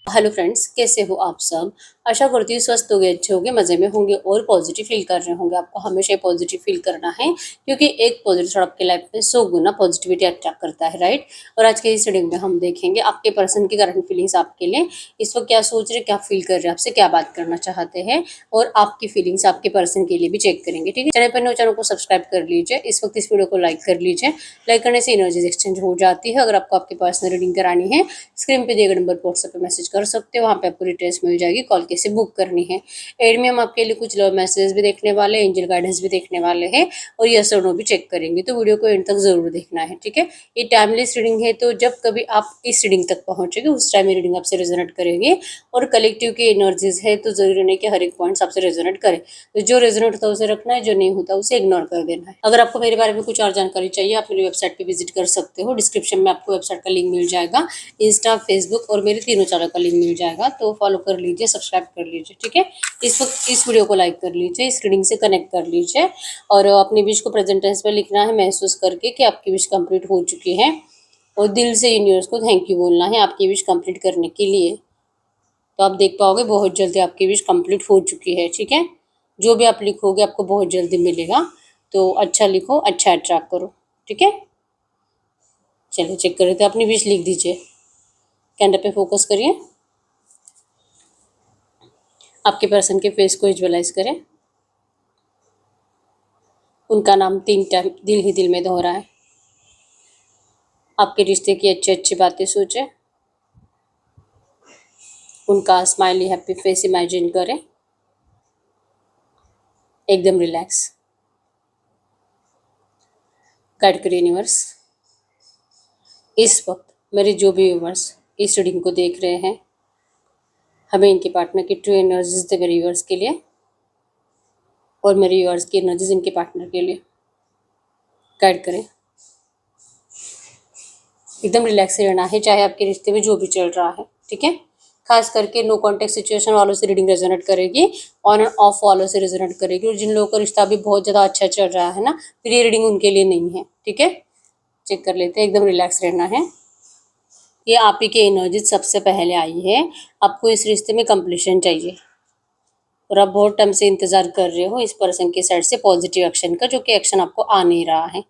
Hello friends, कैसे हो आप सब। आशा करती हूँ स्वस्थ होंगे, अच्छे होंगे, मज़े में होंगे और पॉजिटिव फील कर रहे होंगे। आपको हमेशा पॉजिटिव फील करना है क्योंकि एक पॉजिटिव थॉट आपके लाइफ में 100 गुना पॉजिटिविटी अट्रैक्ट करता है, राइट। और आज के इस रीडिंग में हम देखेंगे आपके पर्सन की करंट फीलिंग्स आपके लिए इस वक्त क्या सोच रहे, क्या फील कर रहे हैं, आपसे क्या बात करना चाहते हैं और आपकी फीलिंग्स आपके पर्सन के लिए भी चेक करेंगे। ठीक है, चैनल पर नए चैनल को सब्सक्राइब कर लीजिए। इस वक्त इस वीडियो को लाइक कर लीजिए। लाइक करने से एनर्जीज एक्सचेंज हो जाती है। अगर आपको आपकी पर्सनल रीडिंग करानी है, स्क्रीन पे दिए गए नंबर पर व्हाट्सएप पे मैसेज कर सकते हो। वहाँ पे आपको डिटेल्स मिल जाएगी, कॉल कैसे बुक करनी है। एड में हम आपके लिए कुछ लव मैसेज भी देखने वाले हैं, एंजल गाइडेंस भी देखने वाले हैं और यस और नो भी चेक करेंगे। तो वीडियो को एंड तक जरूर देखना है, ठीक है। ये टाइमलेस रीडिंग है, तो जब कभी आप इस रीडिंग तक पहुंचेंगे उस टाइम ये रीडिंग आपसे रेजोनेट करेंगे। और कलेक्टिव की एनर्जीज है, तो जरूरी नहीं कि हर एक पॉइंट्स आपसे रेजोनेट करे। तो जो रेजोनेट होता है उसे रखना है, जो नहीं होता उसे इग्नोर कर देना है। अगर आपको मेरे बारे में कुछ और जानकारी चाहिए, आप मेरी वेबसाइट पे विजिट कर सकते हो। डिस्क्रिप्शन में आपको वेबसाइट का लिंक मिल जाएगा, इंस्टा, फेसबुक और मेरे तीनों चैनल का लिंक मिल जाएगा। तो फॉलो कर लीजिए, सब्सक्राइब कर लीजिए, ठीक है। इस वक्त इस वीडियो को लाइक कर लीजिए, इस रीडिंग से कनेक्ट कर लीजिए और अपनी विश को प्रेजेंट टेंस में लिखना है, महसूस करके कि आपकी विश कंप्लीट हो चुकी है। और दिल से यूनिवर्स को थैंक यू बोलना है आपकी विश कंप्लीट करने के लिए। तो आप देख पाओगे बहुत जल्दी आपकी विश कंप्लीट हो चुकी है, ठीक है। जो भी आप लिखोगे आपको बहुत जल्दी मिलेगा। तो अच्छा लिखो, अच्छा अट्रैक्ट करो, ठीक है। चलिए चेक कर लेते हैं। अपनी विश लिख दीजिए, कैंडल पे फोकस करिए, आपके पर्सन के फेस को विजुअलाइज करें। उनका नाम 3 टाइम दिल ही दिल में दोहराएं। आपके रिश्ते की अच्छी अच्छी बातें सोचें। उनका स्माइली हैप्पी फेस इमेजिन करें। एकदम रिलैक्स। गाइड करिए यूनिवर्स। इस वक्त मेरे जो भी व्यूवर्स इस रीडिंग को देख रहे हैं, हमें इनके पार्टनर की ट्रू एनर्जीज दे मेरे व्यूवर्स के लिए और मेरे व्यूवर्स की एनर्जीज इनके पार्टनर के लिए गाइड करें। एकदम रिलैक्स रहना है, चाहे आपके रिश्ते में जो भी चल रहा है, ठीक है। खास करके नो कॉन्टेक्ट सिचुएशन वालों से रीडिंग रेजोनेट करेगी, ऑन एंड ऑफ वालों से रेजोनेट करेगी। और जिन लोगों का रिश्ता भी बहुत ज़्यादा अच्छा चल रहा है ना, फिर ये रीडिंग उनके लिए नहीं है, ठीक है। चेक कर लेते हैं। एकदम रिलैक्स रहना है। ये आप ही की एनर्जी सबसे पहले आई है। आपको इस रिश्ते में कंप्लीशन चाहिए और आप बहुत टाइम से इंतजार कर रहे हो इस पर्सन की साइड से पॉजिटिव एक्शन का, जो कि एक्शन आपको आ नहीं रहा है।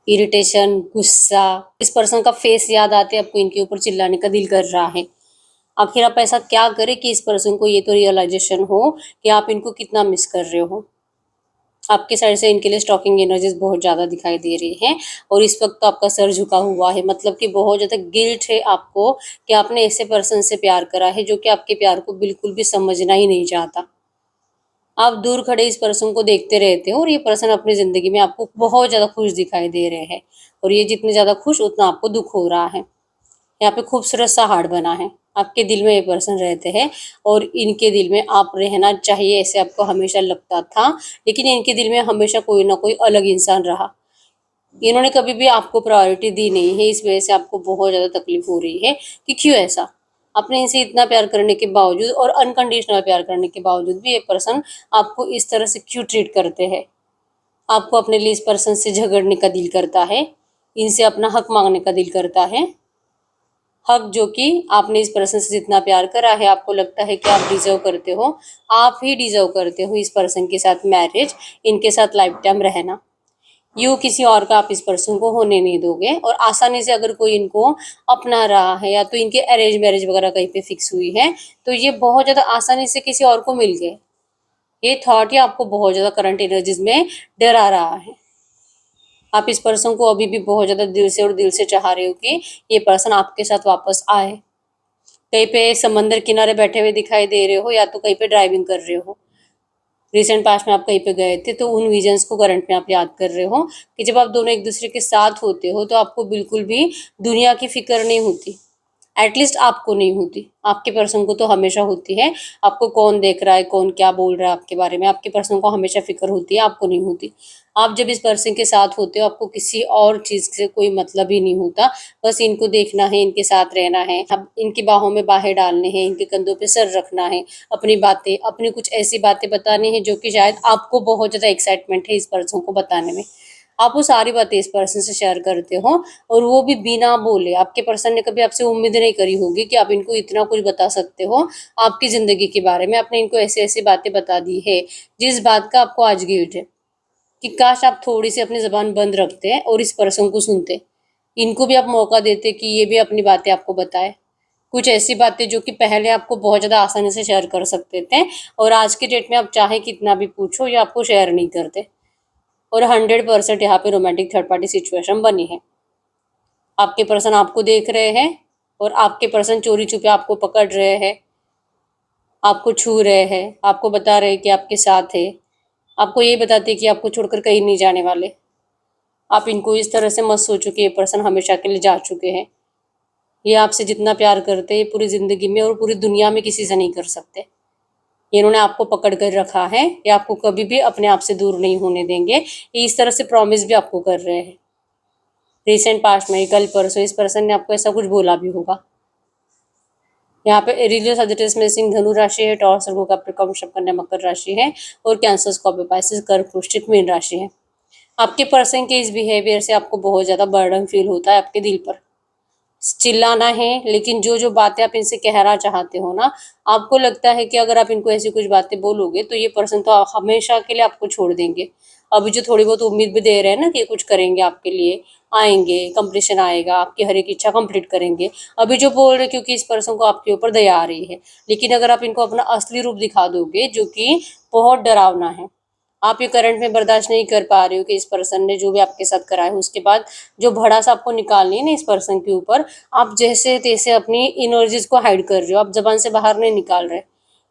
इरिटेशन, गुस्सा, इस पर्सन का फेस याद आते आपको इनके ऊपर चिल्लाने का दिल कर रहा है। आखिर आप ऐसा क्या करें कि इस पर्सन को ये तो रियलाइजेशन हो कि आप इनको कितना मिस कर रहे हो। आपके साइड से इनके लिए स्टॉकिंग एनर्जीज बहुत ज़्यादा दिखाई दे रही है और इस वक्त तो आपका सर झुका हुआ है, मतलब कि बहुत ज़्यादा गिल्ट है आपको कि आपने ऐसे पर्सन से प्यार करा है जो कि आपके प्यार को बिल्कुल भी समझना ही नहीं चाहता। आप दूर खड़े इस पर्सन को देखते रहते हो और ये पर्सन अपनी ज़िंदगी में आपको बहुत ज़्यादा खुश दिखाई दे रहे हैं। और ये जितने ज़्यादा खुश उतना आपको दुख हो रहा है। यहाँ पे खूबसूरत सा हार्ट बना है। आपके दिल में ये पर्सन रहते हैं और इनके दिल में आप रहना चाहिए, ऐसे आपको हमेशा लगता था। लेकिन इनके दिल में हमेशा कोई ना कोई अलग इंसान रहा। इन्होंने कभी भी आपको प्रायोरिटी दी नहीं है, इस वजह से आपको बहुत ज़्यादा तकलीफ हो रही है कि क्यों ऐसा। आपने इनसे इतना प्यार करने के बावजूद और अनकंडीशनल प्यार करने के बावजूद भी ये पर्सन आपको इस तरह से क्यों ट्रीट करते हैं। आपको अपने लिए इस पर्सन से झगड़ने का दिल करता है, इनसे अपना हक मांगने का दिल करता है। हक जो कि आपने इस पर्सन से जितना प्यार करा है, आपको लगता है कि आप डिजर्व करते हो। आप ही डिजर्व करते हो इस पर्सन के साथ मैरिज, इनके साथ लाइफ टाइम रहना। यूँ किसी और का आप इस पर्सन को होने नहीं दोगे। और आसानी से अगर कोई इनको अपना रहा है या तो इनके अरेंज मैरिज वगैरह कहीं पे फिक्स हुई है, तो ये बहुत ज़्यादा आसानी से किसी और को मिल गए। ये थॉट ही आपको बहुत ज़्यादा करंट एनर्जीज में डरा रहा है। आप इस पर्सन को अभी भी बहुत ज़्यादा दिल से और दिल से चाह रहे हो कि ये पर्सन आपके साथ वापस आए। कहीं पे समंदर किनारे बैठे हुए दिखाई दे रहे हो या तो कहीं पे ड्राइविंग कर रहे हो। रिसेंट पास्ट में आप कहीं पे गए थे, तो उन विजन्स को करंट में आप याद कर रहे हो कि जब आप दोनों एक दूसरे के साथ होते हो तो आपको बिल्कुल भी दुनिया की फिक्र नहीं होती। एटलीस्ट आपको नहीं होती, आपके पर्सन को तो हमेशा होती है। आपको कौन देख रहा है, कौन क्या बोल रहा है आपके बारे में, आपके पर्सन को हमेशा फिक्र होती है, आपको नहीं होती। आप जब इस पर्सन के साथ होते हो आपको किसी और चीज़ से कोई मतलब ही नहीं होता। बस इनको देखना है, इनके साथ रहना है, अब इनकी बाहों में बाहें डालने हैं, इनके कंधों पे सर रखना है, अपनी बातें, अपनी कुछ ऐसी बातें बतानी है जो कि शायद आपको बहुत ज़्यादा एक्साइटमेंट है इस पर्सन को बताने में। आप वो सारी बातें इस पर्सन से शेयर करते हो और वो भी बिना बोले। आपके पर्सन ने कभी आपसे उम्मीद नहीं करी होगी कि आप इनको इतना कुछ बता सकते हो आपकी ज़िंदगी के बारे में। आपने इनको ऐसी-ऐसी बातें बता दी है, जिस बात का आपको आज गिल्ट है कि काश आप थोड़ी-सी अपनी ज़ुबान बंद रखते और इस पर्सन को सुनते। इनको भी आप मौका देते कि ये भी अपनी बातें आपको बताएँ। कुछ ऐसी बातें जो कि पहले आपको बहुत ज़्यादा आसानी से शेयर कर सकते थे और आज के डेट में आप चाहे कितना भी पूछो ये आपको शेयर नहीं करते। और 100% यहाँ पे रोमांटिक थर्ड पार्टी सिचुएशन बनी है। आपके पर्सन आपको देख रहे हैं और आपके पर्सन चोरी छुपे आपको पकड़ रहे हैं, आपको छू रहे हैं, आपको बता रहे हैं कि आपके साथ है, आपको ये बताते हैं कि आपको छोड़कर कहीं नहीं जाने वाले। आप इनको इस तरह से मत सोचो कि ये पर्सन हमेशा के लिए जा चुके हैं। ये आपसे जितना प्यार करते हैं पूरी ज़िंदगी में और पूरी दुनिया में किसी से नहीं कर सकते। इन्होंने आपको पकड़ कर रखा है, ये आपको कभी भी अपने आप से दूर नहीं होने देंगे। ये इस तरह से प्रॉमिस भी आपको कर रहे हैं। रिसेंट पास्ट में कल परसों इस पर्सन ने आपको ऐसा कुछ बोला भी होगा। यहाँ पे एरिलियो सजिटेरियस में सिंह धनु राशि है, टॉरस और कैप्रिकॉर्न वृषभ कन्या मकर राशि है और कैंसर स्कॉर्पियो पाइसेस कर्क वृश्चिक मीन राशि है। आपके पर्सन के इस बिहेवियर से आपको बहुत ज़्यादा बर्डन फील होता है आपके दिल पर। चिल्लाना है, लेकिन जो बातें आप इनसे कहना चाहते हो ना, आपको लगता है कि अगर आप इनको ऐसी कुछ बातें बोलोगे तो ये पर्सन तो हमेशा के लिए आपको छोड़ देंगे। अभी जो थोड़ी बहुत उम्मीद भी दे रहे हैं ना कि ये कुछ करेंगे आपके लिए, आएंगे, कंप्लीशन आएगा, आपकी हर एक इच्छा कंप्लीट करेंगे। अभी जो बोल रहे क्योंकि इस पर्सन को आपके ऊपर दया आ रही है, लेकिन अगर आप इनको अपना असली रूप दिखा दोगे जो कि बहुत डरावना है, आप ये करंट में बर्दाश्त नहीं कर पा रहे हो कि इस पर्सन ने जो भी आपके साथ करा है, उसके बाद जो भड़ास आपको निकालनी है ना इस पर्सन के ऊपर, आप जैसे तैसे अपनी एनर्जीज को हाइड कर रहे हो, आप जबान से बाहर नहीं निकाल रहे।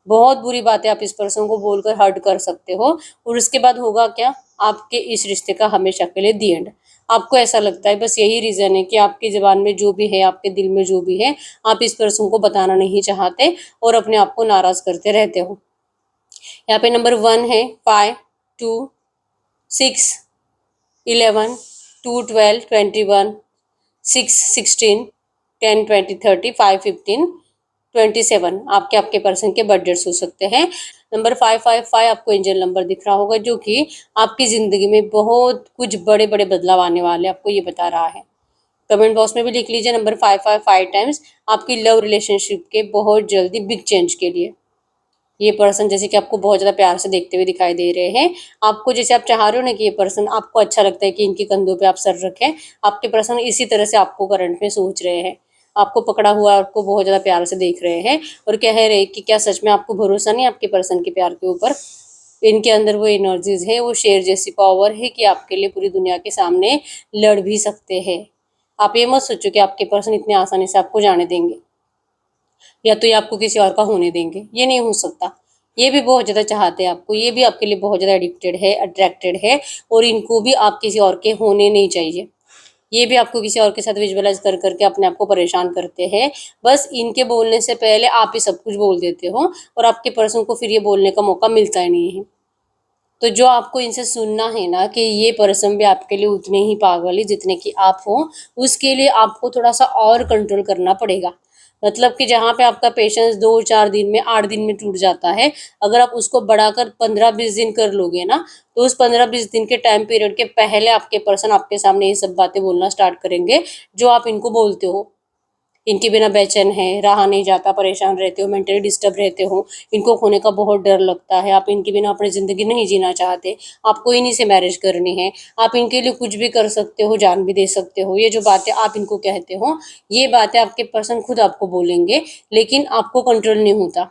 बहुत बुरी बातें आप इस पर्सन को बोलकर हर्ट कर सकते हो और उसके बाद होगा क्या, आपके इस रिश्ते का हमेशा के लिए दी एंड। आपको ऐसा लगता है बस यही रीज़न है कि आपकी ज़बान में जो भी है, आपके दिल में जो भी है, आप इस पर्सन को बताना नहीं चाहते और अपने आप को नाराज़ करते रहते हो। यहाँ पे नंबर 1 है 5, 2, 6, 11, 2, 12, 21, 6, 16, 10, 20, 30, 5, 15, 27 आपके आपके पर्सन के बर्थडेट्स हो सकते हैं। नंबर 555 आपको एंजल नंबर दिख रहा होगा जो कि आपकी ज़िंदगी में बहुत कुछ बड़े बड़े बदलाव आने वाले आपको ये बता रहा है। कमेंट बॉक्स में भी लिख लीजिए नंबर 555 टाइम्स आपकी लव रिलेशनशिप के बहुत जल्दी बिग चेंज के लिए। ये पर्सन जैसे कि आपको बहुत ज़्यादा प्यार से देखते हुए दिखाई दे रहे हैं। आपको जैसे आप चाह रहे हो ना कि ये पर्सन, आपको अच्छा लगता है कि इनके कंधों पे आप सर रखें, आपके पर्सन इसी तरह से आपको करंट में सोच रहे हैं। आपको पकड़ा हुआ, आपको बहुत ज़्यादा प्यार से देख रहे हैं और कह रहे हैं कि क्या सच में आपको भरोसा नहीं आपके पर्सन के प्यार के ऊपर? इनके अंदर वो एनर्जीज़ है, वो शेर जैसी पावर है कि आपके लिए पूरी दुनिया के सामने लड़ भी सकते हैं। आप ये मत सोचो कि आपके पर्सन इतनी आसानी से आपको जाने देंगे या तो ये आपको किसी और का होने देंगे, ये नहीं हो सकता। ये भी बहुत ज़्यादा चाहते हैं आपको, ये भी आपके लिए बहुत ज़्यादा एडिक्टेड है, अट्रैक्टेड है और इनको भी आप किसी और के होने नहीं चाहिए। ये भी आपको किसी और के साथ विजुअलाइज़ कर के अपने आप को परेशान करते हैं। बस इनके बोलने से पहले आप ही सब कुछ बोल देते हो और आपके पर्सन को फिर ये बोलने का मौका मिलता ही नहीं है। तो जो आपको इनसे सुनना है ना कि ये पर्सन भी आपके लिए उतने ही पागल है जितने कि आप हो, उसके लिए आपको थोड़ा-सा और कंट्रोल करना पड़ेगा। मतलब कि जहाँ पे आपका पेशेंस 2-4 दिन में, 8 दिन में टूट जाता है, अगर आप उसको बढ़ाकर 15-20 दिन कर लोगे ना, तो उस 15-20 दिन के टाइम पीरियड के पहले आपके पर्सन आपके सामने ये सब बातें बोलना स्टार्ट करेंगे, जो आप इनको बोलते हो। इनके बिना बेचैन है, रहा नहीं जाता, परेशान रहते हो, मेंटली डिस्टर्ब रहते हो, इनको खोने का बहुत डर लगता है, आप इनके बिना अपनी ज़िंदगी नहीं जीना चाहते, आपको इन्हीं से मैरिज करनी है, आप इनके लिए कुछ भी कर सकते हो, जान भी दे सकते हो। ये जो बातें आप इनको कहते हो, ये बातें आपके पर्सन खुद आपको बोलेंगे, लेकिन आपको कंट्रोल नहीं होता।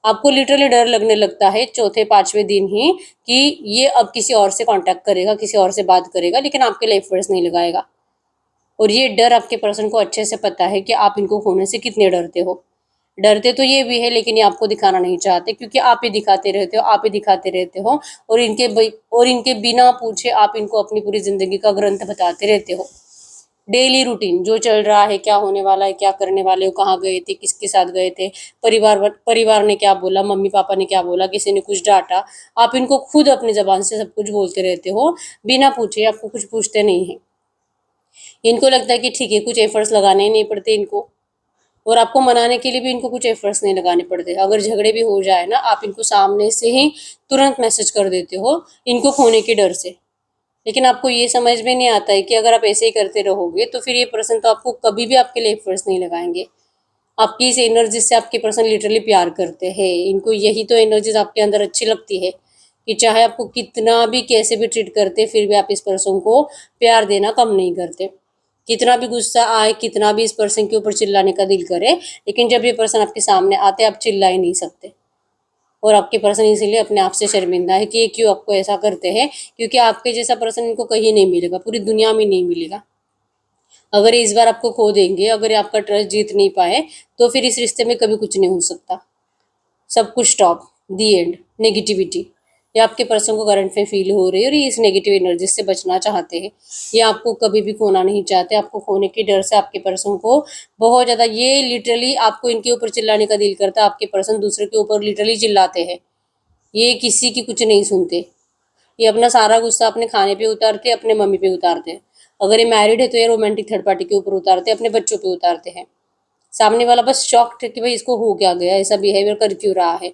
आपको लिटरली डर लगने लगता है चौथे-5वें दिन ही कि ये अब किसी और से कॉन्टैक्ट करेगा, किसी और से बात करेगा, लेकिन आपके लिए एफर्ट्स नहीं लगाएगा। और ये डर आपके पर्सन को अच्छे से पता है कि आप इनको खोने से कितने डरते हो। डरते तो ये भी है लेकिन ये आपको दिखाना नहीं चाहते क्योंकि आप ही दिखाते रहते हो, आप ही दिखाते रहते हो और इनके बिना पूछे आप इनको अपनी पूरी ज़िंदगी का ग्रंथ बताते रहते हो। डेली रूटीन जो चल रहा है, क्या होने वाला है, क्या करने वाले हो, कहाँ गए थे, किसके साथ गए थे, परिवार ने क्या बोला, मम्मी-पापा ने क्या बोला, किसी ने कुछ डाँटा, आप इनको खुद अपनी ज़बान से सब कुछ बोलते रहते हो, बिना पूछे, आपको कुछ पूछते नहीं हैं। इनको लगता है कि ठीक है, कुछ एफर्ट्स लगाने ही नहीं पड़ते इनको और आपको मनाने के लिए भी इनको कुछ एफर्ट्स नहीं लगाने पड़ते। अगर झगड़े भी हो जाए ना, आप इनको सामने से ही तुरंत मैसेज कर देते हो, इनको खोने के डर से। लेकिन आपको ये समझ में नहीं आता है कि अगर आप ऐसे ही करते रहोगे तो फिर ये पर्सन तो आपको कभी भी आपके लिए एफर्ट्स नहीं लगाएंगे। आपकी इस एनर्जी से आपके पर्सन लिटरली प्यार करते हैं। इनको यही तो एनर्जीज आपके अंदर अच्छी लगती है कि चाहे आपको कितना भी कैसे भी ट्रीट करते फिर भी आप इस पर्सन को प्यार देना कम नहीं करते। कितना भी गुस्सा आए, कितना भी इस पर्सन के ऊपर चिल्लाने का दिल करे, लेकिन जब ये पर्सन आपके सामने आते आप चिल्ला ही नहीं सकते। और आपके पर्सन इसीलिए अपने आप से शर्मिंदा है कि ये क्यों आपको ऐसा करते हैं, क्योंकि आपके जैसा पर्सन इनको कहीं नहीं मिलेगा, पूरी दुनिया में नहीं मिलेगा। अगर ये इस बार आपको खो देंगे, अगर ये आपका ट्रस्ट जीत नहीं पाए, तो फिर इस रिश्ते में कभी कुछ नहीं हो सकता। सब कुछ स्टॉप, दी एंड। नेगेटिविटी ये आपके पर्सन को करंट में फील हो रही है और ये इस नेगेटिव एनर्जी से बचना चाहते हैं। ये आपको कभी भी खोना नहीं चाहते। आपको खोने के डर से आपके पर्सन को बहुत ज़्यादा, ये लिटरली आपको इनके ऊपर चिल्लाने का दिल करता है। आपके पर्सन दूसरे के ऊपर लिटरली चिल्लाते हैं। ये किसी की कुछ नहीं सुनते। ये अपना सारा गुस्सा अपने खाने पे उतारते, अपने मम्मी पे उतारते हैं। अगर ये मैरिड है तो ये रोमांटिक थर्ड पार्टी के ऊपर उतारते हैं, अपने बच्चों पे उतारते हैं। सामने वाला बस शॉक्ड है कि भाई इसको हो क्या गया, ऐसा बिहेवियर कर क्यों रहा है,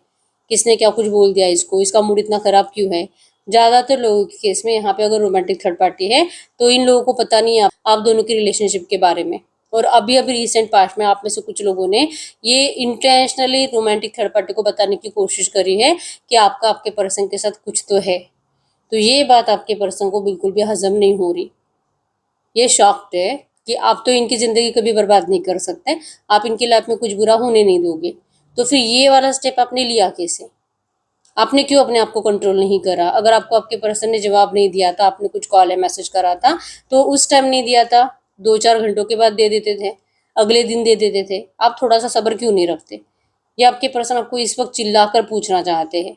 किसने क्या कुछ बोल दिया इसको, इसका मूड इतना खराब क्यों है। ज़्यादातर लोगों के केस में यहाँ पे अगर रोमांटिक थर्ड पार्टी है तो इन लोगों को पता नहीं है आप दोनों की रिलेशनशिप के बारे में। और अभी अभी रिसेंट पास्ट में आप में से कुछ लोगों ने ये इंटेंशनली रोमांटिक थर्ड पार्टी को बताने की कोशिश करी है कि आपका आपके पर्सन के साथ कुछ तो है। तो ये बात आपके पर्सन को बिल्कुल भी हजम नहीं हो रही। ये शॉक्ड है कि आप तो इनकी ज़िंदगी कभी बर्बाद नहीं कर सकते, आप इनकी लाइफ में कुछ बुरा होने नहीं दोगे। तो फिर ये वाला स्टेप आपने लिया कैसे? आपने क्यों अपने आप को कंट्रोल नहीं करा? अगर आपको आपके पर्सन ने जवाब नहीं दिया था, आपने कुछ कॉल या मैसेज करा था, तो उस टाइम नहीं दिया था, 2-4 घंटों के बाद दे देते थे, अगले दिन दे देते थे। आप थोड़ा-सा सब्र क्यों नहीं रखते? या आपके पर्सन आपको इस वक़्त चिल्लाकर पूछना चाहते हैं?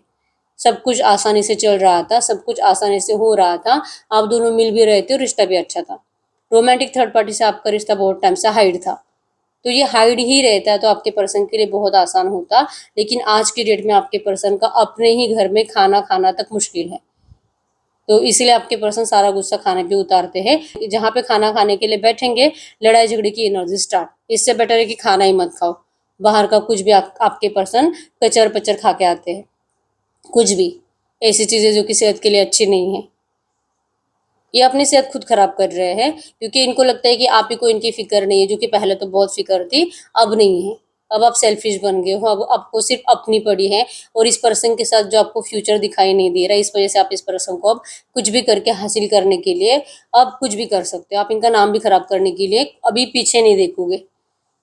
सब कुछ आसानी से चल रहा था, सब कुछ आसानी से हो रहा था, आप दोनों मिल भी रहे थे और रिश्ता भी अच्छा था। रोमांटिक थर्ड पार्टी से आपका रिश्ता बहुत टाइम से हाइड था। तो ये हाइड ही रहता है तो आपके पर्सन के लिए बहुत आसान होता, लेकिन आज की डेट में आपके पर्सन का अपने ही घर में खाना खाना तक मुश्किल है। तो इसलिए आपके पर्सन सारा गुस्सा खाने पे उतारते हैं। जहाँ पे खाना खाने के लिए बैठेंगे, लड़ाई झगड़े की एनर्जी स्टार्ट। इससे बेटर है कि खाना ही मत खाओ। बाहर का कुछ भी आपके पर्सन कचर पचर खा के आते हैं, कुछ भी ऐसी चीज़ें जो कि सेहत के लिए अच्छी नहीं है। ये अपनी सेहत खुद खराब कर रहे हैं क्योंकि इनको लगता है कि आप ही को इनकी फिक्र नहीं है, जो कि पहले तो बहुत फिक्र थी, अब नहीं है। अब आप सेल्फिश बन गए हो, अब आपको सिर्फ अपनी पड़ी है और इस पर्सन के साथ जो आपको फ्यूचर दिखाई नहीं दे रहा, इस वजह से आप इस पर्सन को अब कुछ भी करके हासिल करने के लिए अब कुछ भी कर सकते हो। आप इनका नाम भी खराब करने के लिए अभी पीछे नहीं देखोगे।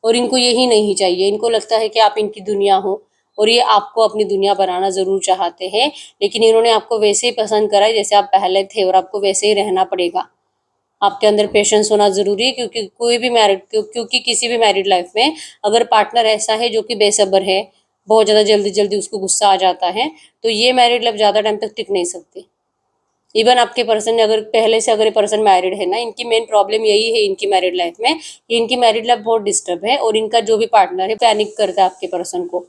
और इनको यही नहीं चाहिए। इनको लगता है कि आप इनकी दुनिया हो और ये आपको अपनी दुनिया बनाना ज़रूर चाहते हैं, लेकिन इन्होंने आपको वैसे ही पसंद करा है जैसे आप पहले थे और आपको वैसे ही रहना पड़ेगा। आपके अंदर पेशेंस होना ज़रूरी है क्योंकि क्योंकि किसी भी मैरिड लाइफ में अगर पार्टनर ऐसा है जो कि बेसब्र है, बहुत ज़्यादा जल्दी-जल्दी उसको गुस्सा आ जाता है, तो ये मैरिड लाइफ ज़्यादा टाइम तक टिक नहीं सकती। इवन आपके पर्सन ने अगर पहले से अगर ये पर्सन मैरिड है ना, इनकी मेन प्रॉब्लम यही है इनकी मैरिड लाइफ में कि इनकी मैरिड लाइफ बहुत डिस्टर्ब है और इनका जो भी पार्टनर है पैनिक करता है आपके पर्सन को,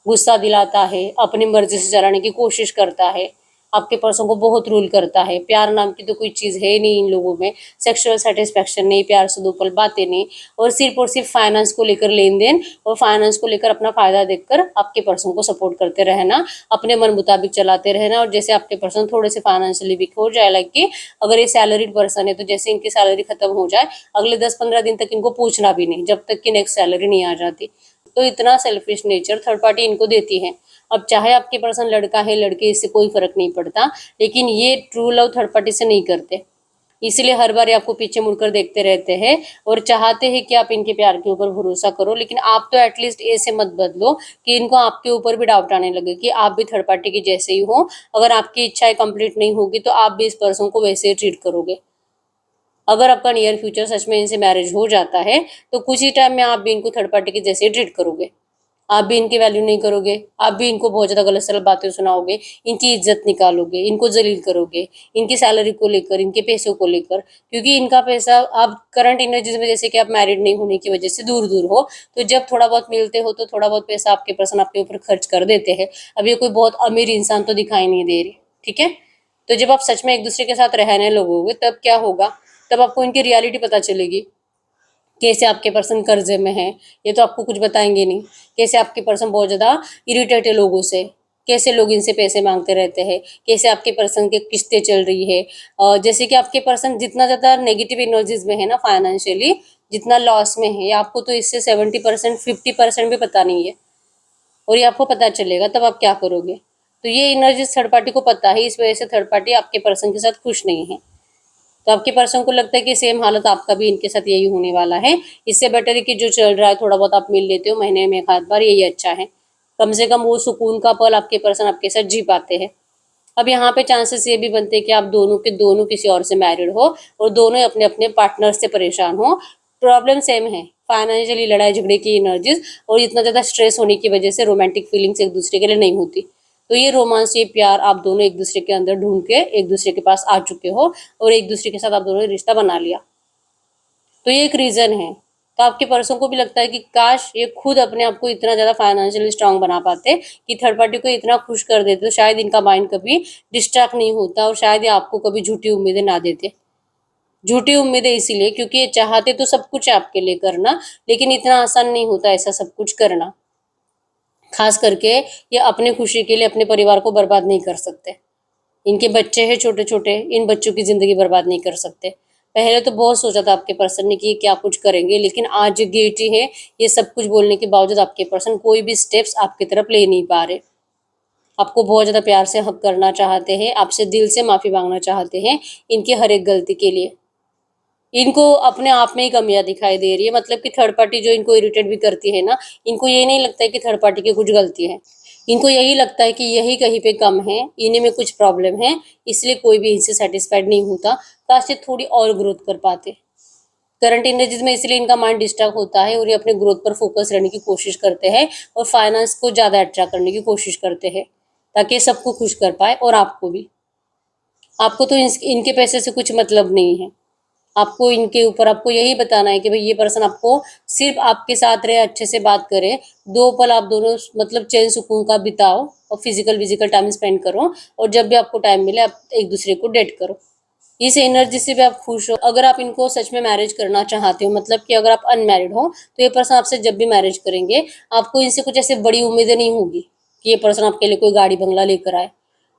गुस्सा दिलाता है, अपनी मर्जी से चलाने की कोशिश करता है, आपके पर्सन को बहुत रूल करता है। प्यार नाम की तो कोई चीज़ है नहीं इन लोगों में, सेक्सुअल सेटिस्फेक्शन नहीं, प्यार से दो पल बातें नहीं, और सिर्फ फाइनेंस को लेकर लेन देन और फाइनेंस को लेकर अपना फायदा देखकर आपके पर्सन को सपोर्ट करते रहना, अपने मन मुताबिक चलाते रहना। और जैसे आपके पर्सन थोड़े से फाइनेंशियली वीक हो जाए, लाइक कि अगर ये सैलरीड पर्सन है तो जैसे इनकी सैलरी खत्म हो जाए, अगले 10-15 दिन तक इनको पूछना भी नहीं जब तक कि नेक्स्ट सैलरी नहीं आ जाती। तो इतना सेल्फिश नेचर थर्ड पार्टी इनको देती है। अब चाहे आपके पर्सन लड़का है लड़के, इससे कोई फर्क नहीं पड़ता, लेकिन ये ट्रू लव थर्ड पार्टी से नहीं करते। इसलिए हर बार आपको पीछे मुड़कर देखते रहते हैं और चाहते हैं कि आप इनके प्यार के ऊपर भरोसा करो, लेकिन आप तो एटलीस्ट ऐसे मत बदलो कि इनको आपके ऊपर भी डाउट आने लगे कि आप भी थर्ड पार्टी की जैसे ही हो। अगर आपकी इच्छाएं कंप्लीट नहीं होगी तो आप भी इस पर्सन को वैसे ही ट्रीट करोगे। अगर आपका नियर फ्यूचर सच में इनसे मैरिज हो जाता है तो कुछ ही टाइम में आप भी इनको थर्ड पार्टी की जैसे ही ट्रीट करोगे। आप भी इनकी वैल्यू नहीं करोगे, आप भी इनको बहुत ज़्यादा गलत सलत बातें सुनाओगे, इनकी इज्जत निकालोगे, इनको जलील करोगे, इनकी सैलरी को लेकर, इनके पैसों को लेकर, क्योंकि इनका पैसा आप करंट इमेजेस में जैसे कि आप मैरिड नहीं होने की वजह से दूर दूर हो, तो जब थोड़ा बहुत मिलते हो तो थोड़ा बहुत पैसा आपके पर्सन आपके ऊपर खर्च कर देते हैं। अब ये कोई बहुत अमीर इंसान तो दिखाई नहीं दे रही, ठीक है। तो जब आप सच में एक दूसरे के साथ रहने लगोगे तब क्या होगा, तब आपको इनकी रियलिटी पता चलेगी। कैसे आपके पर्सन कर्जे में है, ये तो आपको कुछ बताएंगे नहीं। कैसे आपके पर्सन बहुत ज़्यादा इरिटेट है लोगों से, कैसे लोग इनसे पैसे मांगते रहते हैं, कैसे आपके पर्सन की किस्तें चल रही है। जैसे कि आपके पर्सन जितना ज़्यादा नेगेटिव एनर्जीज में है ना फाइनेंशियली, जितना लॉस में है, आपको तो इससे 70% 50% भी पता नहीं है, और ये आपको पता चलेगा तब आप क्या करोगे। तो ये एनर्जी थर्ड पार्टी को पता है, इस वजह से थर्ड पार्टी आपके पर्सन के साथ खुश नहीं है। तो आपके पर्सन को लगता है कि सेम हालत आपका भी इनके साथ यही होने वाला है। इससे बेटर है कि जो चल रहा है थोड़ा बहुत आप मिल लेते हो महीने में एक आध बार, यही अच्छा है। कम से कम वो सुकून का पल आपके पर्सन आपके साथ जी पाते हैं। अब यहाँ पे चांसेस ये भी बनते हैं कि आप दोनों के दोनों किसी और से मैरिड हो और दोनों अपने अपने पार्टनर से परेशान हो। प्रॉब्लम सेम है, फाइनेंशियली लड़ाई झगड़े की एनर्जीज और इतना ज़्यादा स्ट्रेस होने की वजह से रोमांटिक फीलिंग्स एक दूसरे के लिए नहीं होती। तो ये रोमांस, ये प्यार आप दोनों एक दूसरे के अंदर ढूंढ के एक दूसरे के पास आ चुके हो और एक दूसरे के साथ आप दोनों ने रिश्ता बना लिया। तो ये एक रीज़न है। तो आपके पर्सन को भी लगता है कि काश ये खुद अपने आप को इतना ज़्यादा फाइनेंशियली स्ट्रांग बना पाते कि थर्ड पार्टी को इतना खुश कर देते, तो शायद इनका माइंड कभी डिस्ट्रैक्ट नहीं होता और शायद ये आपको कभी झूठी उम्मीदें ना देते। झूठी उम्मीदें इसीलिए क्योंकि ये चाहते तो सब कुछ है आपके लिए करना, लेकिन इतना आसान नहीं होता ऐसा सब कुछ करना। खास करके ये अपने खुशी के लिए अपने परिवार को बर्बाद नहीं कर सकते। इनके बच्चे हैं छोटे छोटे, इन बच्चों की ज़िंदगी बर्बाद नहीं कर सकते। पहले तो बहुत सोचा था आपके पर्सन ने कि ये क्या कुछ करेंगे, लेकिन आज जो गिल्टी है, ये सब कुछ बोलने के बावजूद आपके पर्सन कोई भी स्टेप्स आपकी तरफ ले नहीं पा रहे। आपको बहुत ज़्यादा प्यार से हक करना चाहते हैं, आपसे दिल से माफ़ी मांगना चाहते हैं इनकी हर एक गलती के लिए। इनको अपने आप में ही कमियां दिखाई दे रही है, मतलब कि थर्ड पार्टी जो इनको इरिटेट भी करती है ना, इनको ये नहीं लगता है कि थर्ड पार्टी की कुछ गलती है। इनको यही लगता है कि यही कहीं पे कम है, इन्हीं में कुछ प्रॉब्लम है, इसलिए कोई भी इनसे सेटिस्फाइड नहीं होता। काश ये थोड़ी और ग्रोथ कर पाते। करंट एनर्जीज में इसलिए इनका माइंड डिस्टर्ब होता है और ये अपने ग्रोथ पर फोकस रहने की कोशिश करते हैं और फाइनेंस को ज़्यादा अट्रैक्ट करने की कोशिश करते हैं ताकि सबको खुश कर पाए और आपको भी। आपको तो इनके पैसे से कुछ मतलब नहीं है। आपको इनके ऊपर आपको यही बताना है कि भाई ये पर्सन आपको सिर्फ आपके साथ रहे, अच्छे से बात करे, 2 पल आप दोनों मतलब चैन सुकून का बिताओ और फिजिकल विजिकल टाइम स्पेंड करो, और जब भी आपको टाइम मिले आप एक दूसरे को डेट करो। इस एनर्जी से भी आप खुश हो। अगर आप इनको सच में मैरिज करना चाहते हो, मतलब कि अगर आप अनमैरिड हो, तो ये पर्सन आपसे जब भी मैरिज करेंगे, आपको इनसे कुछ ऐसे बड़ी उम्मीदें नहीं होगी कि ये पर्सन आपके लिए कोई गाड़ी बंगला लेकर आए।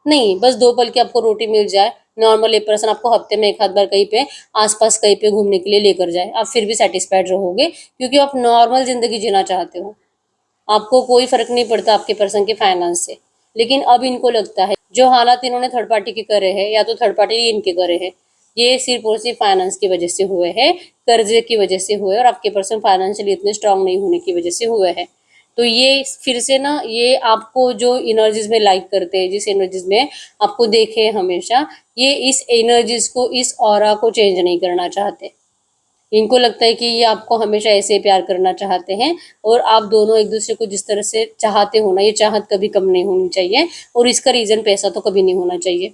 नहीं, बस 2 पल की आपको रोटी मिल जाए, नॉर्मल एक पर्सन आपको हफ्ते में 1 आध बार कहीं पे आस-पास कहीं पे घूमने के लिए लेकर जाए, आप फिर भी सैटिस्फाइड रहोगे क्योंकि आप नॉर्मल ज़िंदगी जीना चाहते हो। आपको कोई फ़र्क नहीं पड़ता आपके पर्सन के फाइनेंस से। लेकिन अब इनको लगता है जो हालात इन्होंने थर्ड पार्टी के करे हैं या तो थर्ड पार्टी ही इनके करे हैं, ये सिर्फ़ और सिर्फ़ फाइनेंस की वज़ह से हुए हैं, कर्ज़े की वज़ह से हुए और आपके पर्सन फाइनेंशियली इतने स्ट्रॉन्ग नहीं होने की वज़ह से हुए हैं। तो ये फिर से ना, ये आपको जो एनर्जीज़ में लाइक करते हैं, जिस एनर्जीज़ में आपको देखे हमेशा, ये इस एनर्जीज़ को, इस ऑरा को चेंज नहीं करना चाहते। इनको लगता है कि ये आपको हमेशा ऐसे ही प्यार करना चाहते हैं और आप दोनों एक दूसरे को जिस तरह से चाहते हो ना, ये चाहत कभी कम नहीं होनी चाहिए और इसका रीज़न पैसा तो कभी नहीं होना चाहिए।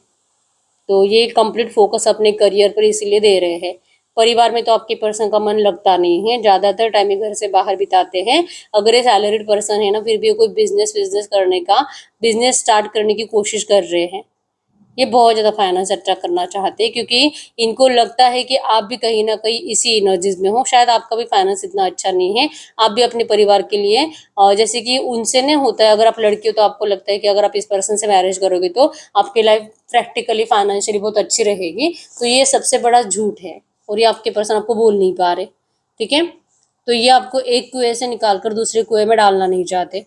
तो ये कंप्लीट फोकस अपने करियर पर इसीलिए दे रहे हैं। परिवार में तो आपके पर्सन का मन लगता नहीं है, ज़्यादातर टाइम ये घर से बाहर बिताते हैं। अगर ये सैलरीड पर्सन है ना, फिर भी ये कोई बिजनेस करने का, बिजनेस स्टार्ट करने की कोशिश कर रहे हैं। ये बहुत ज़्यादा फाइनेंस अट्रैक्ट करना चाहते हैं क्योंकि इनको लगता है कि आप भी कहीं न कहीं इसी एनर्जीज़ में हो। शायद आपका भी फाइनेंस इतना अच्छा नहीं है, आप भी अपने परिवार के लिए जैसे कि उनसे नहीं होता है, अगर आप लड़की हो तो आपको लगता है कि अगर आप इस पर्सन से मैरिज करोगे तो आपकी लाइफ प्रैक्टिकली फाइनेंशियली बहुत अच्छी रहेगी। तो ये सबसे बड़ा झूठ है और ये आपके पर्सन आपको बोल नहीं पा रहे, ठीक है? तो ये आपको एक कुएँ से निकाल कर दूसरे कुएँ में डालना नहीं चाहते।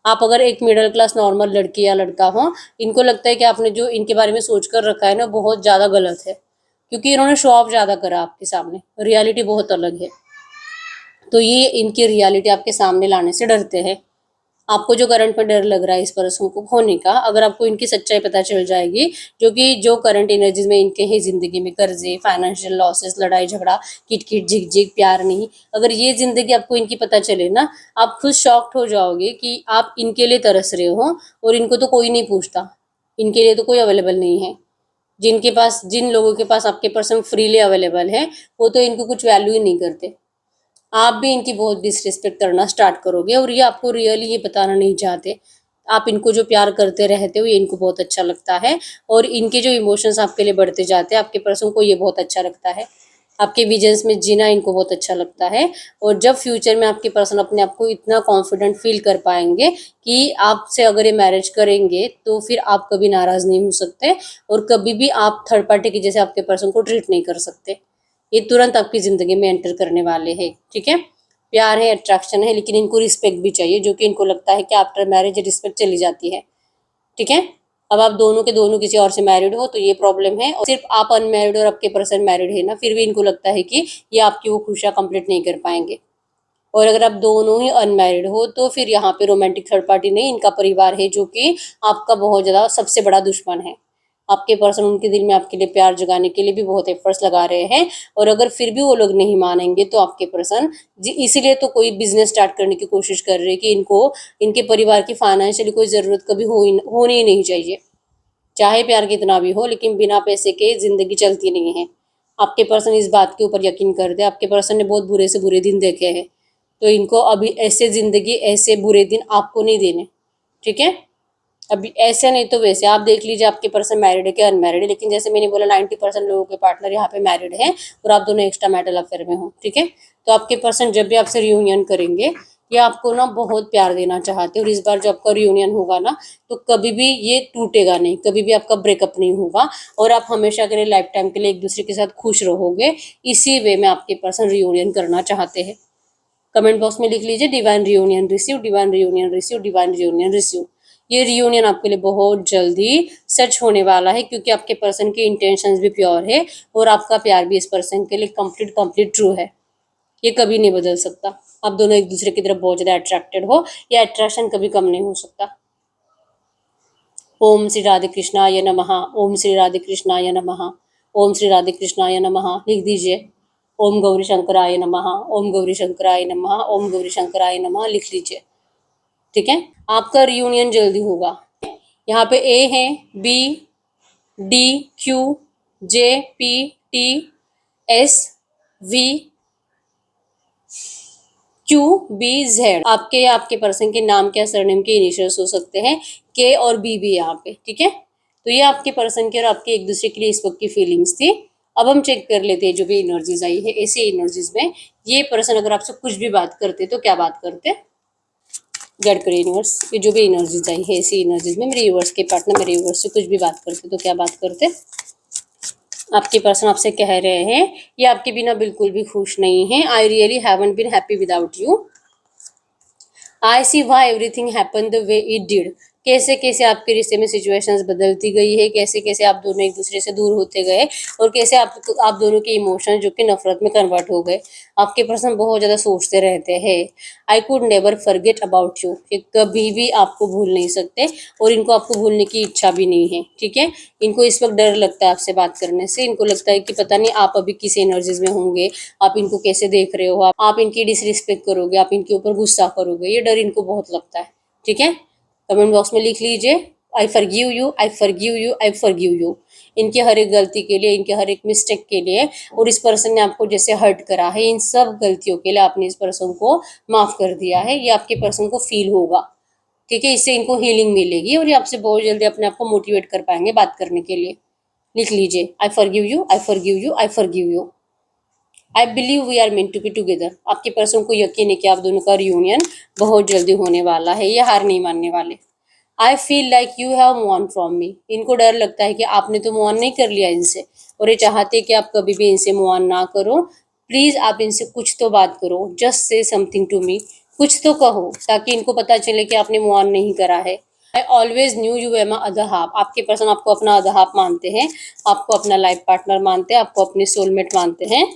आप अगर एक मिडिल क्लास नॉर्मल लड़की या लड़का हो, इनको लगता है कि आपने जो इनके बारे में सोच कर रखा है ना, बहुत ज़्यादा गलत है क्योंकि इन्होंने शो ऑफ ज़्यादा करा आपके सामने, रियलिटी बहुत अलग है। तो ये इनकी रियलिटी आपके सामने लाने से डरते हैं। आपको जो करंट में डर लग रहा है इस पर्सन को खोने का, अगर आपको इनकी सच्चाई पता चल जाएगी, जो करंट एनर्जीज में इनके हैं ज़िंदगी में, कर्जे, फाइनेंशियल लॉसेस, लड़ाई झगड़ा, किट-किट, झिक-झिक, प्यार नहीं, अगर ये ज़िंदगी आपको इनकी पता चले ना, आप खुद शॉक्ड हो जाओगे कि आप इनके लिए तरस रहे हो और इनको तो कोई नहीं पूछता। इनके लिए तो कोई अवेलेबल नहीं है। जिन लोगों के पास आपके पर्सन फ्रीली अवेलेबल है, वो तो इनको कुछ वैल्यू ही नहीं करते। आप भी इनकी बहुत डिसरिस्पेक्ट करना स्टार्ट करोगे और ये आपको रियली ये बताना नहीं चाहते। आप इनको जो प्यार करते रहते हो, ये इनको बहुत अच्छा लगता है और इनके जो इमोशंस आपके लिए बढ़ते जाते हैं, आपके पर्सन को ये बहुत अच्छा लगता है। आपके विजन्स में जीना इनको बहुत अच्छा लगता है। और जब फ्यूचर में आपके पर्सन अपने आप को इतना कॉन्फिडेंट फील कर पाएंगे कि आपसे अगर ये मैरिज करेंगे तो फिर आप कभी नाराज नहीं हो सकते और कभी भी आप थर्ड पार्टी की जैसे आपके पर्सन को ट्रीट नहीं कर सकते। ये तुरंत आपकी जिंदगी में एंटर करने वाले हैं, ठीक है। प्यार है, अट्रैक्शन है, लेकिन इनको रिस्पेक्ट भी चाहिए, जो कि इनको लगता है कि आफ्टर मैरिज रिस्पेक्ट चली जाती है, ठीक है। अब आप दोनों के दोनों किसी और से मैरिड हो तो ये प्रॉब्लम है, और सिर्फ आप अनमैरिड और आपके पर्सन मैरिड है ना, फिर भी इनको लगता है कि ये आपकी वो खुशियाँ कंप्लीट नहीं कर पाएंगे। और अगर आप दोनों ही अनमैरिड हो तो फिर यहाँ पे रोमांटिक थर्ड पार्टी नहीं, इनका परिवार है, जो कि आपका बहुत ज़्यादा सबसे बड़ा दुश्मन है। आपके पर्सन उनके दिल में आपके लिए प्यार जगाने के लिए भी बहुत एफर्ट्स लगा रहे हैं, और अगर फिर भी वो लोग नहीं मानेंगे तो आपके पर्सन जी इसीलिए तो कोई बिजनेस स्टार्ट करने की कोशिश कर रहे हैं कि इनको इनके परिवार की फाइनेंशियली कोई ज़रूरत कभी होनी ही नहीं चाहिए। चाहे प्यार कितना भी हो, लेकिन बिना पैसे के ज़िंदगी चलती नहीं है। आपके पर्सन इस बात के ऊपर यकीन करते हैं, आपके पर्सन ने बहुत बुरे से बुरे दिन देखे हैं, तो इनको अभी ऐसे ज़िंदगी ऐसे बुरे दिन आपको नहीं देने, ठीक है। अभी ऐसे नहीं तो वैसे आप देख लीजिए आपके पर्सन मैरिड है कि अनमैरिड है, लेकिन जैसे मैंने बोला 90% लोगों के पार्टनर यहाँ पे मैरिड हैं और आप दोनों एक्स्ट्रा मैरिटल अफेयर में हो, ठीक है। तो आपके पर्सन जब भी आपसे रियूनियन करेंगे, ये आपको ना बहुत प्यार देना चाहते हैं, और इस बार जो आपका रियूनियन होगा ना, तो कभी भी ये टूटेगा नहीं, कभी भी आपका ब्रेकअप नहीं होगा, और आप हमेशा के लिए लाइफ टाइम के लिए एक दूसरे के साथ खुश रहोगे। इसी वे में आपके पर्सन रियूनियन करना चाहते हैं। कमेंट बॉक्स में लिख लीजिए divine reunion receive, divine reunion receive, divine reunion receive. ये रियूनियन आपके लिए बहुत जल्दी सच होने वाला है, क्योंकि आपके पर्सन के इंटेंशंस भी प्योर है और आपका प्यार भी इस पर्सन के लिए कंप्लीट कंप्लीट ट्रू है। ये कभी नहीं बदल सकता। आप दोनों एक दूसरे की तरफ बहुत ज़्यादा अट्रैक्टेड हो, ये अट्रैक्शन कभी कम नहीं हो सकता। ओम श्री राधे कृष्णाय नमः, ओम श्री राधे कृष्णाय नमः, ओम श्री राधे कृष्णाय नमः लिख दीजिए। ओम गौरी शंकराय नमः, ओम गौरी शंकराय नमः, ओम गौरी शंकराय नमः लिख लीजिए, ठीक है। आपका रियूनियन जल्दी होगा। यहाँ पे ए है, B, D, Q, J, P, T, S, V, Q, B, Z. आपके या आपके पर्सन के नाम क्या सरनेम के इनिशियल्स हो सकते हैं, के और बी भी यहाँ पे, ठीक है। तो ये आपके पर्सन के और आपके एक दूसरे के लिए इस वक्त की फीलिंग्स थी। अब हम चेक कर लेते हैं जो भी एनर्जीज आई है, ऐसी एनर्जीज में ये पर्सन अगर आपसे कुछ भी बात करते तो क्या बात करते। गाइड करिए यूनिवर्स, ये जो भी एनर्जीज आई है ऐसी एनर्जीज में मेरे यूनिवर्स के पार्टनर मेरे यूनिवर्स से कुछ भी बात करते तो क्या बात करते। आपके पर्सन आपसे कह रहे हैं ये आपके बिना बिल्कुल भी खुश नहीं है। I really haven't been happy without you. I see why everything happen the way it did. कैसे कैसे आपके रिश्ते में सिचुएशंस बदलती गई है, कैसे कैसे आप दोनों एक दूसरे से दूर होते गए, और कैसे आप दोनों के इमोशंस जो कि नफरत में कन्वर्ट हो गए। आपके पर्सन बहुत ज़्यादा सोचते रहते हैं। I could never forget about you, कि कभी भी आपको भूल नहीं सकते, और इनको आपको भूलने की इच्छा भी नहीं है, ठीक है। इनको इस वक्त डर लगता है आपसे बात करने से। इनको लगता है कि पता नहीं आप अभी किस एनर्जीज में होंगे, आप इनको कैसे देख रहे हो, आप इनकी डिसरिस्पेक्ट करोगे, आप इनके ऊपर गुस्सा करोगे, ये डर इनको बहुत लगता है, ठीक है। कमेंट बॉक्स में लिख लीजिए I forgive you, I forgive you, I forgive you. इनकी हर एक गलती के लिए, इनके हर एक मिस्टेक के लिए, और इस पर्सन ने आपको जैसे हर्ट करा है, इन सब गलतियों के लिए आपने इस पर्सन को माफ कर दिया है। ये आपके पर्सन को फील होगा, ठीक है। इससे इनको हीलिंग मिलेगी और ये आपसे बहुत जल्दी अपने आप को मोटिवेट कर पाएंगे बात करने के लिए। लिख लीजिए I forgive you, I forgive you, I forgive you. I believe we are meant to be together. आपके पर्सन को यकीन है कि आप दोनों का रियूनियन बहुत जल्दी होने वाला है, ये हार नहीं मानने वाले। I feel like you have move on from me. इनको डर लगता है कि आपने तो मूव ऑन नहीं कर लिया इनसे, और ये चाहते कि आप कभी भी इनसे मूव ऑन ना करो। प्लीज आप इनसे कुछ तो बात करो, just say something to me. कुछ तो कहो ताकि इनको पता चले कि आपने मूव ऑन नहीं करा है। I always knew you am other half. आपके पर्सन आपको अपना अदर हाफ मानते हैं, आपको अपना लाइफ पार्टनर मानते हैं, आपको अपने सोलमेट मानते हैं।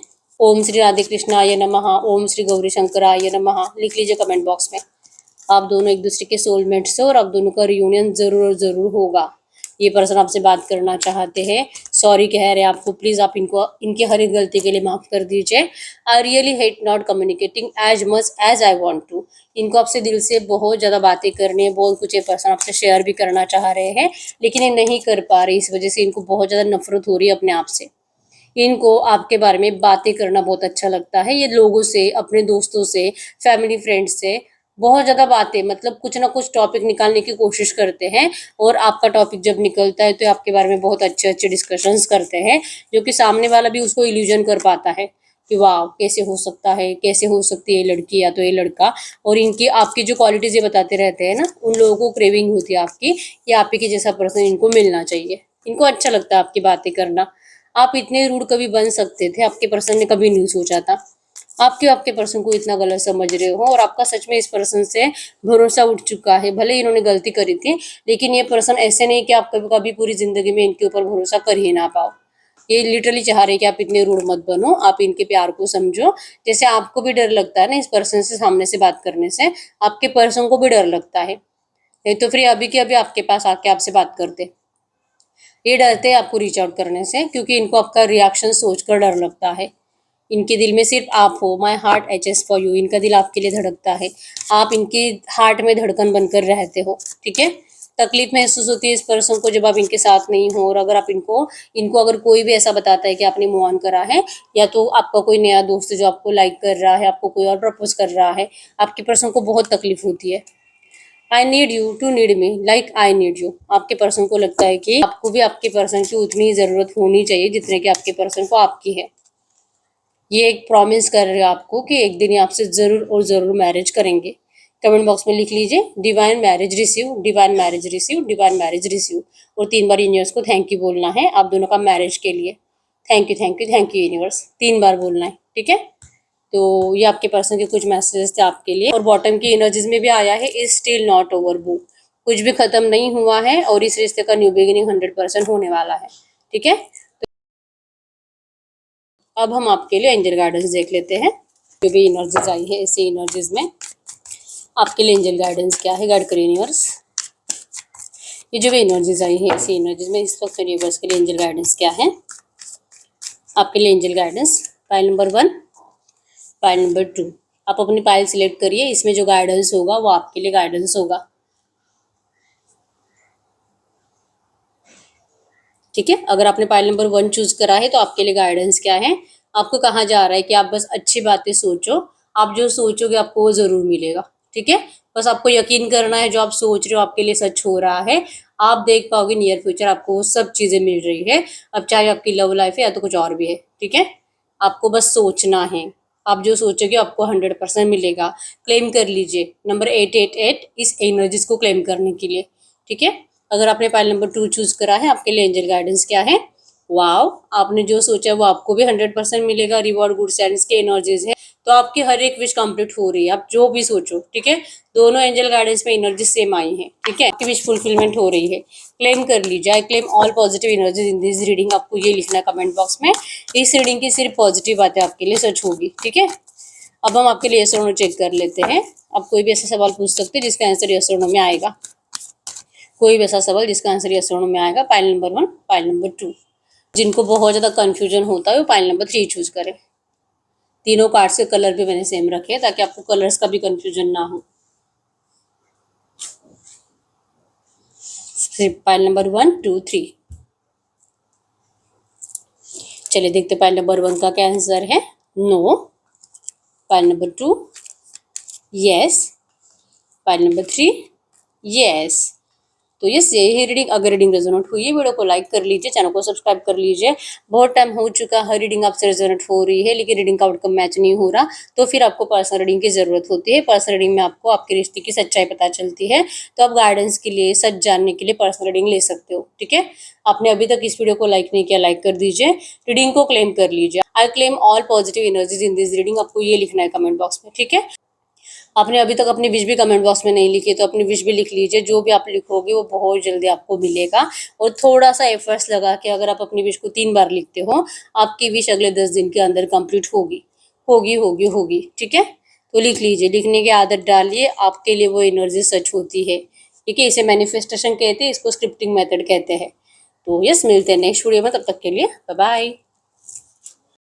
ओम श्री राधे कृष्णाय नमः, ओम श्री गौरी शंकराय नमः लिख लीजिए कमेंट बॉक्स में। आप दोनों एक दूसरे के सोलमेट्स हो और आप दोनों का रियूनियन जरूर और जरूर होगा। ये पर्सन आपसे बात करना चाहते हैं, सॉरी कह रहे हैं आपको। प्लीज आप इनको इनकी हर एक गलती के लिए माफ कर दीजिए। I really hate not communicating as much as I want to. इनको आपसे दिल से बहुत ज़्यादा बातें करनी है, बहुत कुछ ये पर्सन आपसे शेयर भी करना चाह रहे हैं, लेकिन ये नहीं कर पा रहे। इस वजह से इनको बहुत ज़्यादा नफरत हो रही है अपने आप से। इनको आपके बारे में बातें करना बहुत अच्छा लगता है। ये लोगों से, अपने दोस्तों से, फैमिली फ्रेंड्स से बहुत ज़्यादा बातें, मतलब कुछ ना कुछ टॉपिक निकालने की कोशिश करते हैं, और आपका टॉपिक जब निकलता है तो आपके बारे में बहुत अच्छे-अच्छे डिस्कशंस करते हैं, जो कि सामने वाला भी उसको इल्यूजन कर पाता है कि वाह! कैसे हो सकता है, कैसे हो सकती है ये लड़की या तो ये लड़का। और इनकी आपकी जो क्वालिटीज़ ये बताते रहते हैं ना, उन लोगों को क्रेविंग होती है आपकी कि आप ही के जैसा पर्सन इनको मिलना चाहिए। इनको अच्छा लगता है आपकी बातें करना। आप इतने रूड कभी बन सकते थे, आपके पर्सन ने कभी नहीं सोचा था। आप क्यों आपके पर्सन को इतना गलत समझ रहे हो, और आपका सच में इस पर्सन से भरोसा उठ चुका है। भले ही इन्होंने गलती करी थी, लेकिन ये पर्सन ऐसे नहीं कि आप कभी कभी पूरी जिंदगी में इनके ऊपर भरोसा कर ही ना पाओ। ये लिटरली चाह रहे कि आप इतने रूड मत बनो, आप इनके प्यार को समझो। जैसे आपको भी डर लगता है ना इस पर्सन से सामने से बात करने से, आपके पर्सन को भी डर लगता है। नहीं तो फिर अभी के अभी आपके पास आके आपसे बात करते। ये डरते हैं आपको रीच आउट करने से, क्योंकि इनको आपका रिएक्शन सोचकर डर लगता है। इनके दिल में सिर्फ आप हो। My heart aches for you, इनका दिल आपके लिए धड़कता है। आप इनकी हार्ट में धड़कन बनकर रहते हो, ठीक है। तकलीफ महसूस होती है इस पर्सन को जब आप इनके साथ नहीं हो, और अगर आप इनको इनको अगर कोई भी ऐसा बताता है कि आपने मूव ऑन करा है, या तो आपका कोई नया दोस्त है जो आपको लाइक कर रहा है, आपको कोई और प्रपोज कर रहा है, आपके पर्सन को बहुत तकलीफ होती है। I need you to need me like I need you. आपके पर्सन को लगता है कि आपको भी आपके पर्सन की उतनी ज़रूरत होनी चाहिए जितने कि आपके पर्सन को आपकी है। ये एक प्रॉमिस कर रहे हो आपको कि एक दिन ये आपसे ज़रूर और ज़रूर मैरिज करेंगे। कमेंट बॉक्स में लिख लीजिए divine marriage receive, divine marriage receive, divine marriage receive, और 3 बार यूनिवर्स को थैंक यू बोलना है आप दोनों का मैरिज के लिए। Thank you, thank you, thank you universe, 3 बार बोलना है, ठीक है। तो ये आपके पर्सन के कुछ मैसेजेस थे आपके लिए। और बॉटम की एनर्जीज में भी आया है इज स्टिल नॉट ओवर बू, कुछ भी खत्म नहीं हुआ है, और इस रिश्ते का न्यू बिगिनिंग 100% होने वाला है, ठीक है। अब हम आपके लिए एंजल गाइडेंस देख लेते हैं। जो भी एनर्जीज आई है ऐसी एनर्जीज में आपके लिए एंजल गाइडेंस क्या है, गाइड करिए यूनिवर्स। ये जो भी एनर्जीज आई है ऐसी एनर्जीज में इस वक्त यूनिवर्स के लिए एंजल गाइडेंस क्या है आपके लिए। Angel guidance pile number 1, pile number 2। आप अपनी पाइल सिलेक्ट करिए, इसमें जो गाइडेंस होगा वो आपके लिए गाइडेंस होगा, ठीक है। अगर आपने पाइल नंबर 1 चूज करा है तो आपके लिए गाइडेंस क्या है, आपको कहा जा रहा है कि आप बस अच्छी बातें सोचो, आप जो सोचोगे आपको वो जरूर मिलेगा, ठीक है। बस आपको यकीन करना है जो आप सोच रहे हो आपके लिए सच हो रहा है। आप देख पाओगे नियर फ्यूचर आपको वो सब चीजें मिल रही है। अब चाहे आपकी लव लाइफ है या तो कुछ और भी है, ठीक है। आपको बस सोचना है, आप जो सोचोगे आपको 100% मिलेगा। क्लेम कर लीजिए नंबर 888 इस एनर्जीज को क्लेम करने के लिए, ठीक है। अगर आपने पाइल नंबर 2 चूज करा है आपके लिए एंजल गाइडेंस क्या है, वाओ, आपने जो सोचा वो आपको भी 100% मिलेगा। रिवॉर्ड गुड साइंस के एनर्जीज है, तो आपकी हर एक विश कंप्लीट हो रही है, आप जो भी सोचो, ठीक है। दोनों एंजल गाइडेंस में एनर्जी सेम आई है, ठीक है। आपकी विश फुलफिलमेंट हो रही है। क्लेम कर लीजिए, I claim all positive energies in this reading. आपको ये लिखना है कमेंट बॉक्स में, इस रीडिंग की सिर्फ पॉजिटिव बातें आपके लिए सच होगी, ठीक है। अब हम आपके लिए यस और नो चेक कर लेते हैं। आप कोई भी ऐसा सवाल पूछ सकते हैं जिसका आंसर यस और नो में आएगा, कोई भी ऐसा सवाल जिसका आंसर यस और नो में आएगा। Pile number 1, pile number 2। जिनको बहुत ज़्यादा कंफ्यूजन होता है वो पाइल नंबर 3 चूज करें। तीनों कार्ड्स के कलर भी मैंने सेम रखे हैं ताकि आपको कलर्स का भी कंफ्यूजन ना हो। सिर्फ पाइल नंबर 1, 2, 3। चलिए देखते पाइल नंबर 1 का क्या आंसर है, no. Pile number 2, yes. Pile number 3, yes. तो यस, यही है रीडिंग। अगर रीडिंग रेजोनेट हुई है वीडियो को लाइक कर लीजिए, चैनल को सब्सक्राइब कर लीजिए। बहुत टाइम हो चुका है रीडिंग आपसे रेजोनेट हो रही है लेकिन रीडिंग का आउटकम मैच नहीं हो रहा, तो फिर आपको पर्सनल रीडिंग की जरूरत होती है। पर्सनल रीडिंग में आपको आपके रिश्ते की सच्चाई पता चलती है, तो आप गाइडेंस के लिए, सच जानने के लिए पर्सनल रीडिंग ले सकते हो, ठीक है। आपने अभी तक इस वीडियो को लाइक नहीं किया, लाइक कर दीजिए। रीडिंग को क्लेम कर लीजिए, I claim all positive energies in this reading. आपको ये लिखना है कमेंट बॉक्स में, ठीक है। आपने अभी तक अपनी विश भी कमेंट बॉक्स में नहीं लिखी तो अपनी विश भी लिख लीजिए। जो भी आप लिखोगे वो बहुत जल्दी आपको मिलेगा, और थोड़ा सा एफर्ट्स लगा के अगर आप अपनी विश को 3 बार लिखते हो, आपकी विश अगले 10 दिन के अंदर कंप्लीट होगी होगी होगी होगी, ठीक है। तो लिख लीजिए, लिखने की आदत डालिए, आपके लिए वो एनर्जी सच होती है, ठीक है। इसे मैनिफेस्टेशन कहते हैं, इसको स्क्रिप्टिंग मेथड कहते हैं। तो यस, मिलते हैं नेक्स्ट वीडियो में, तब तक के लिए बाय बाय।